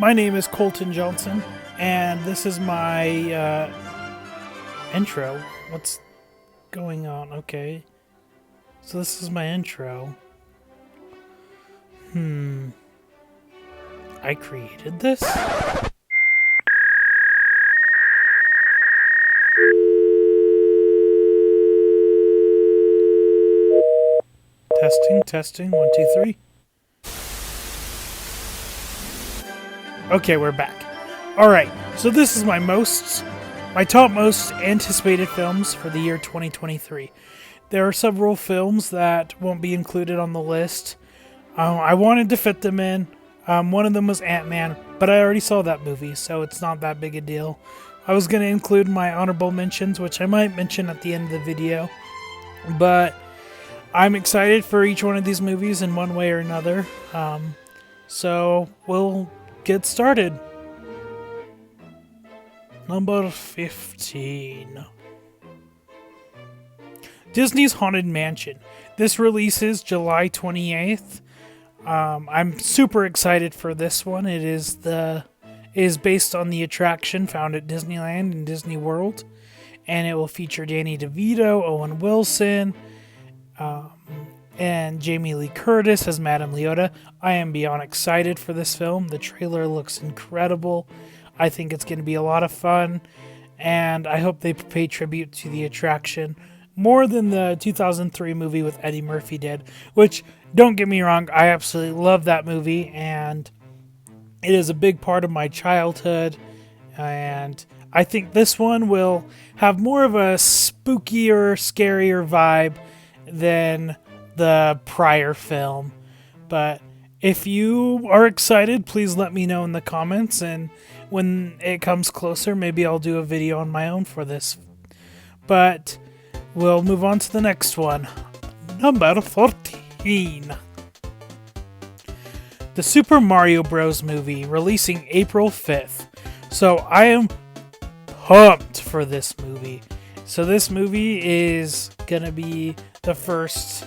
My name is Colton Johnson, and this is my intro. What's going on? Okay. So this is my intro. I created this? Testing, 1, 2, 3. Okay, we're back. Alright, so this is my top most anticipated films for the year 2023. There are several films that won't be included on the list. I wanted to fit them in. One of them was Ant-Man, but I already saw that movie, so it's not that big a deal. I was going to include my honorable mentions, which I might mention at the end of the video, but I'm excited for each one of these movies in one way or another. So we'll get started. Number 15. Disney's Haunted Mansion. This releases July 28th. I'm super excited for this one. It is based on the attraction found at Disneyland and Disney World, and it will feature Danny DeVito, Owen Wilson, and Jamie Lee Curtis as Madame Leota. I am beyond excited for this film. The trailer looks incredible. I think it's going to be a lot of fun, and I hope they pay tribute to the attraction more than the 2003 movie with Eddie Murphy did, which, don't get me wrong, I absolutely love that movie, and it is a big part of my childhood, and I think this one will have more of a spookier, scarier vibe than the prior film. But if you are excited, please let me know in the comments, and when it comes closer, maybe I'll do a video on my own for this. But we'll move on to the next one. Number 14. The Super Mario Bros. Movie, releasing April 5th. So I am pumped for this movie. So this movie is going to be the first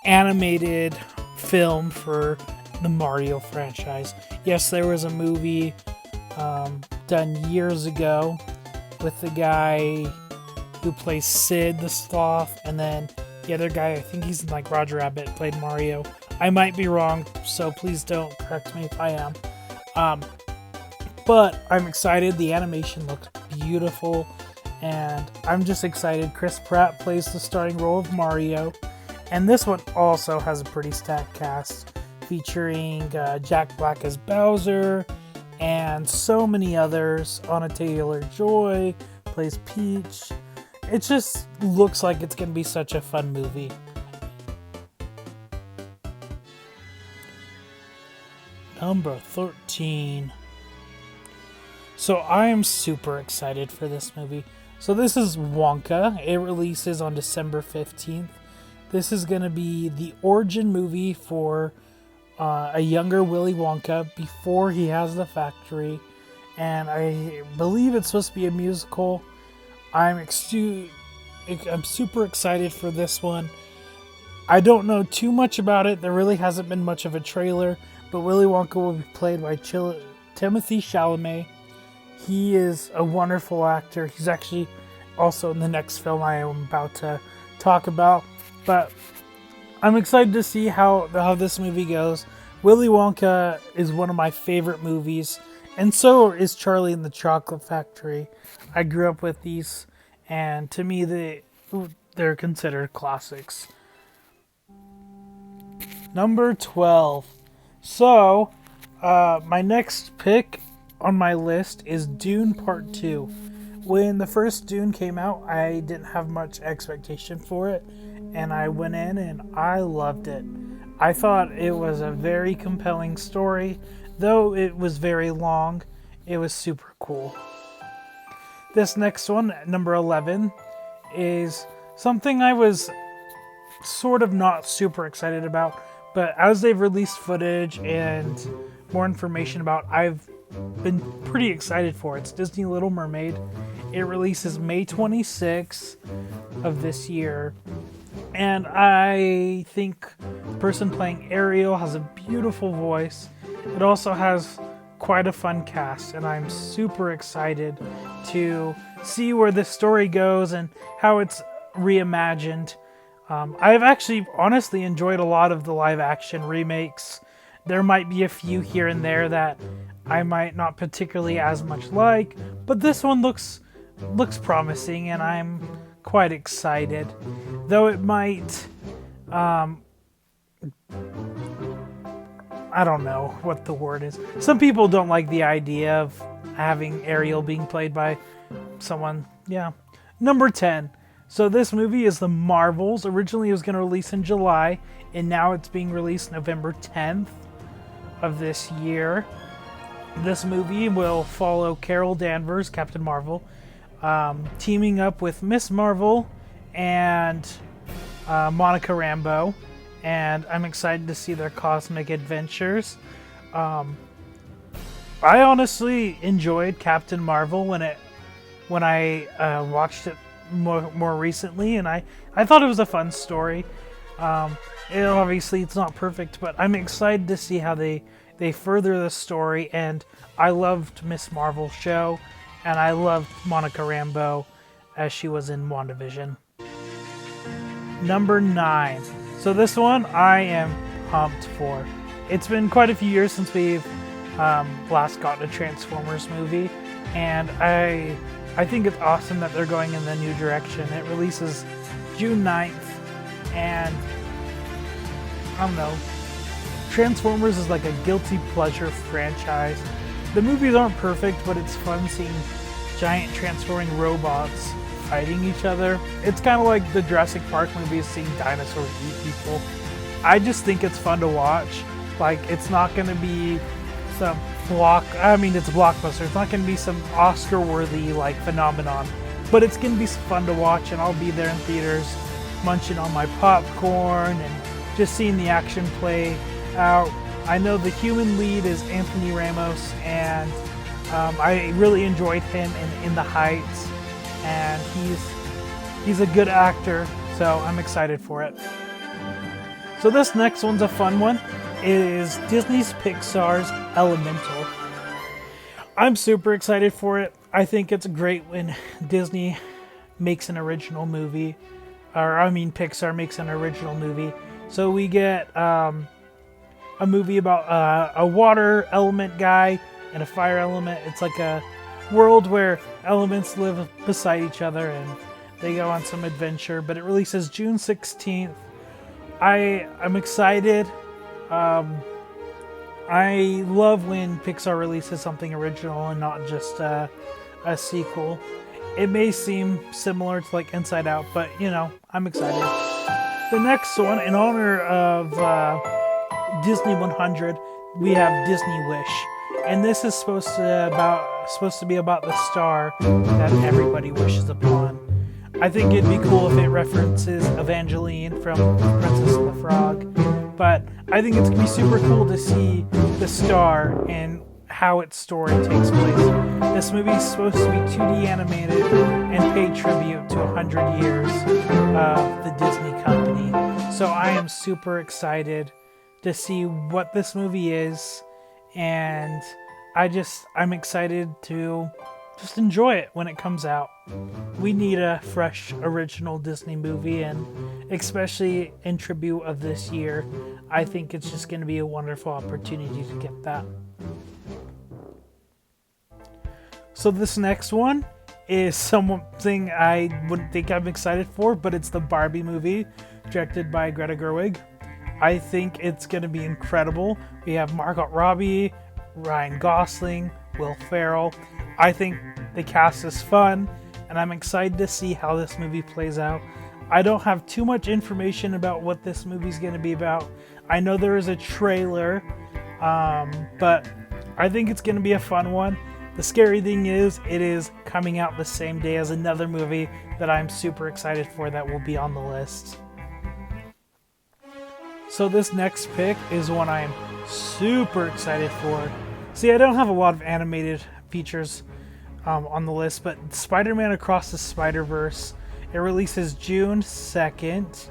animated film for the Mario franchise. Yes, there was a movie done years ago with the guy who plays Sid the Sloth, and then the other guy, I think he's like Roger Rabbit, played Mario. I might be wrong, so please don't correct me if I am. But I'm excited. The animation looks beautiful, and I'm just excited. Chris Pratt plays the starring role of Mario, and this one also has a pretty stacked cast, featuring Jack Black as Bowser, and so many others. Anna Taylor-Joy plays Peach. It just looks like it's going to be such a fun movie. Number 13. So I am super excited for this movie. So this is Wonka. It releases on December 15th. This is going to be the origin movie for a younger Willy Wonka before he has the factory. And I believe it's supposed to be a musical. I'm super excited for this one. I don't know too much about it. There really hasn't been much of a trailer. But Willy Wonka will be played by Timothée Chalamet. He is a wonderful actor. He's actually also in the next film I am about to talk about. But I'm excited to see how this movie goes. Willy Wonka is one of my favorite movies, and so is Charlie and the Chocolate Factory. I grew up with these, and to me they're considered classics. Number 12. So, my next pick on my list is Dune Part 2. When the first Dune came out, I didn't have much expectation for it, and I went in and I loved it. I thought it was a very compelling story. Though it was very long, it was super cool. This next one, number 11, is something I was sort of not super excited about, but as they've released footage and more information about, I've been pretty excited for it. It's Disney Little Mermaid. It releases May 26th of this year. And I think the person playing Ariel has a beautiful voice. It also has quite a fun cast, and I'm super excited to see where this story goes and how it's reimagined. I've actually honestly enjoyed a lot of the live action remakes. There might be a few here and there that I might not particularly as much like, but this one looks promising, and I'm quite excited. Though it might, I don't know what the word is. Some people don't like the idea of having Ariel being played by someone. Yeah. Number 10. So this movie is The Marvels. Originally it was going to release in July, and now it's being released November 10th of this year. This movie will follow Carol Danvers, Captain Marvel, teaming up with Miss Marvel and Monica Rambeau, and I'm excited to see their cosmic adventures. I honestly enjoyed Captain Marvel when I watched it more recently, and I thought it was a fun story. Obviously it's not perfect, but I'm excited to see how they further the story, and I loved Miss Marvel's show, and I loved Monica Rambeau as she was in WandaVision. Number 9. So this one I am pumped for. It's been quite a few years since we've last gotten a Transformers movie, and I think it's awesome that they're going in the new direction. It releases June 9th, and I don't know, Transformers is like a guilty pleasure franchise. The movies aren't perfect, but it's fun seeing giant transforming robots fighting each other. It's kind of like the Jurassic Park movies, seeing dinosaurs eat people. I just think it's fun to watch. Like, it's not going to be some it's blockbuster. It's not going to be some Oscar-worthy like phenomenon, but it's going to be fun to watch, and I'll be there in theaters, munching on my popcorn and just seeing the action play out. I know the human lead is Anthony Ramos, and I really enjoyed him in The Heights, and he's a good actor, so I'm excited for it. So this next one's a fun one. It is Disney's Pixar's Elemental. I'm super excited for it. I think it's great when Disney makes an original movie, Pixar makes an original movie. So we get a movie about a water element guy and a fire element. It's like a world where elements live beside each other and they go on some adventure, but it releases June 16th. I'm excited. I love when Pixar releases something original and not just a sequel. It may seem similar to like Inside Out, but I'm excited. The next one, in honor of Disney 100, we have Disney Wish, and this is supposed to be about the star that everybody wishes upon. I think it'd be cool if it references Evangeline from Princess and the Frog, but I think it's gonna be super cool to see the star and how its story takes place. This movie is supposed to be 2D animated and pay tribute to 100 years of the Disney company. So I am super excited to see what this movie is, and I'm excited to just enjoy it when it comes out. We need a fresh original Disney movie, and especially in tribute of this year, I think it's just going to be a wonderful opportunity to get that. So this next one is something I wouldn't think I'm excited for, but it's the Barbie movie, directed by Greta Gerwig. I think it's going to be incredible. We have Margot Robbie, Ryan Gosling, Will Ferrell. I think the cast is fun, and I'm excited to see how this movie plays out. I don't have too much information about what this movie's going to be about. I know there is a trailer, but I think it's going to be a fun one. The scary thing is, it is coming out the same day as another movie that I'm super excited for that will be on the list. So this next pick is one I'm super excited for. See, I don't have a lot of animated features on the list, but Spider-Man Across the Spider-Verse, it releases June 2nd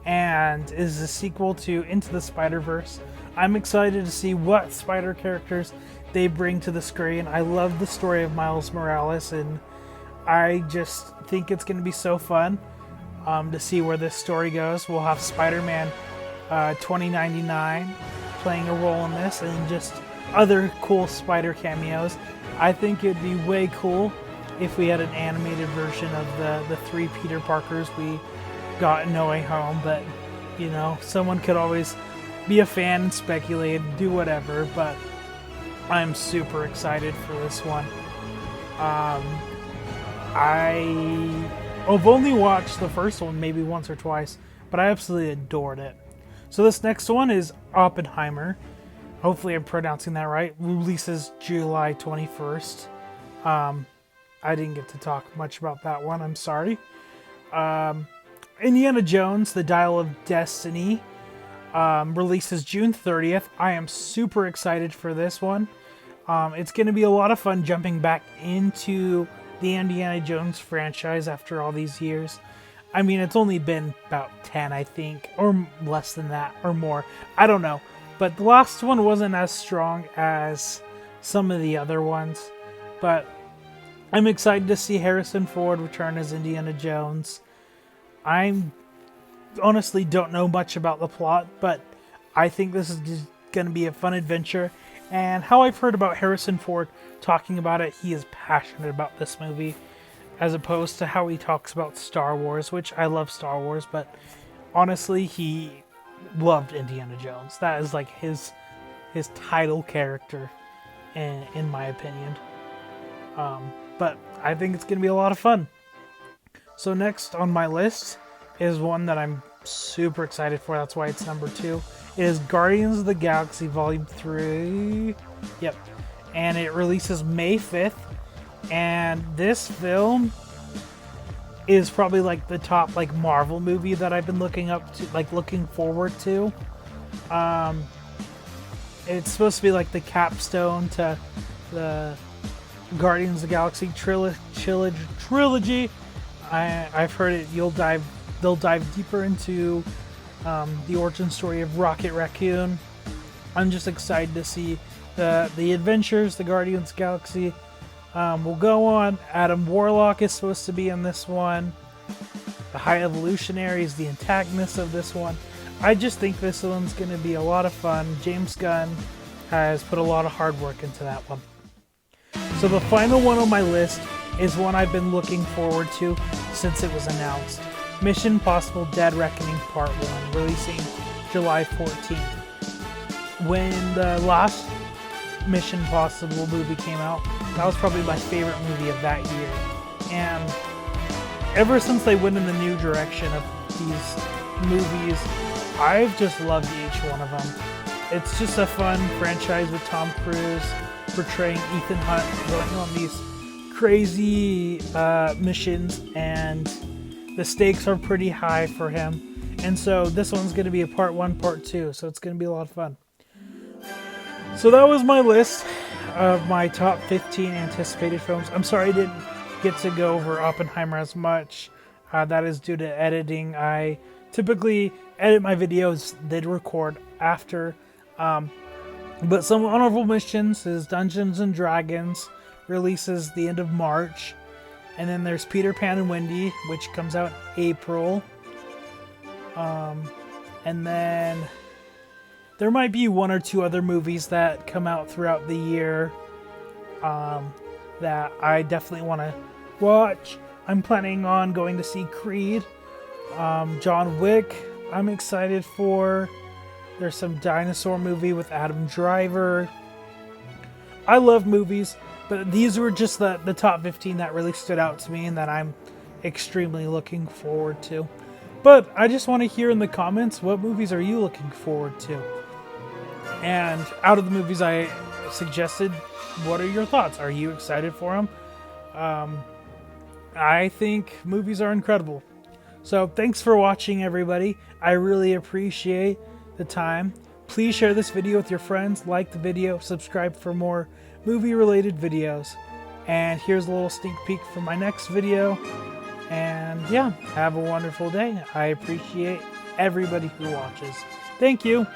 and is a sequel to Into the Spider-Verse. I'm excited to see what spider characters they bring to the screen. I love the story of Miles Morales, and I just think it's going to be so fun to see where this story goes. We'll have Spider-Man 2099 playing a role in this, and just other cool Spider cameos. I think it'd be way cool if we had an animated version of the 3 Peter Parkers we got in No Way Home, but, you know, someone could always be a fan and speculate and do whatever, but I'm super excited for this one. I've only watched the first one maybe once or twice, but I absolutely adored it. So this next one is Oppenheimer. Hopefully I'm pronouncing that right. Releases July 21st. I didn't get to talk much about that one. I'm sorry. Indiana Jones, The Dial of Destiny, releases June 30th. I am super excited for this one. It's going to be a lot of fun jumping back into the Indiana Jones franchise after all these years. I mean, it's only been about 10, I think, or less than that, or more. I don't know. But the last one wasn't as strong as some of the other ones. But I'm excited to see Harrison Ford return as Indiana Jones. I honestly don't know much about the plot, but I think this is just going to be a fun adventure. And how I've heard about Harrison Ford talking about it, he is passionate about this movie, as opposed to how he talks about Star Wars, which I love Star Wars, but honestly, he loved Indiana Jones. That is like his title character, in my opinion. But I think it's going to be a lot of fun. So next on my list is one that I'm super excited for. That's why it's number 2. It is Guardians of the Galaxy Volume 3. Yep. And it releases May 5th. And this film is probably like the top like Marvel movie that I've been looking forward to. It's supposed to be like the capstone to the Guardians of the Galaxy trilogy. I've heard it. They'll dive deeper into the origin story of Rocket Raccoon. I'm just excited to see the adventures the Guardians of the Galaxy will go on. Adam Warlock is supposed to be in this one. The High Evolutionary is the antagonist of this one. I just think this one's going to be a lot of fun. James Gunn has put a lot of hard work into that one. So the final one on my list is one I've been looking forward to since it was announced. Mission Impossible Dead Reckoning Part 1, releasing July 14th. When the last Mission Impossible movie came out, that was probably my favorite movie of that year. And ever since they went in the new direction of these movies, I've just loved each one of them. It's just a fun franchise with Tom Cruise portraying Ethan Hunt going on these crazy missions, and the stakes are pretty high for him. And so this one's going to be a part 1, part 2, so it's going to be a lot of fun. So that was my list of my top 15 anticipated films. I'm sorry I didn't get to go over Oppenheimer as much. That is due to editing. I typically edit my videos, then record after. But some honorable mentions is Dungeons and Dragons, releases the end of March. And then there's Peter Pan and Wendy, which comes out in April. And then there might be 1 or 2 other movies that come out throughout the year that I definitely want to watch. I'm planning on going to see Creed, John Wick, I'm excited for. There's some dinosaur movie with Adam Driver. I love movies, but these were just the top 15 that really stood out to me and that I'm extremely looking forward to. But I just want to hear in the comments, what movies are you looking forward to? And out of the movies I suggested, what are your thoughts? Are you excited for them? I think movies are incredible. So thanks for watching, everybody. I really appreciate the time. Please share this video with your friends, like the video, subscribe for more movie-related videos. And here's a little sneak peek for my next video. And yeah, have a wonderful day. I appreciate everybody who watches. Thank you.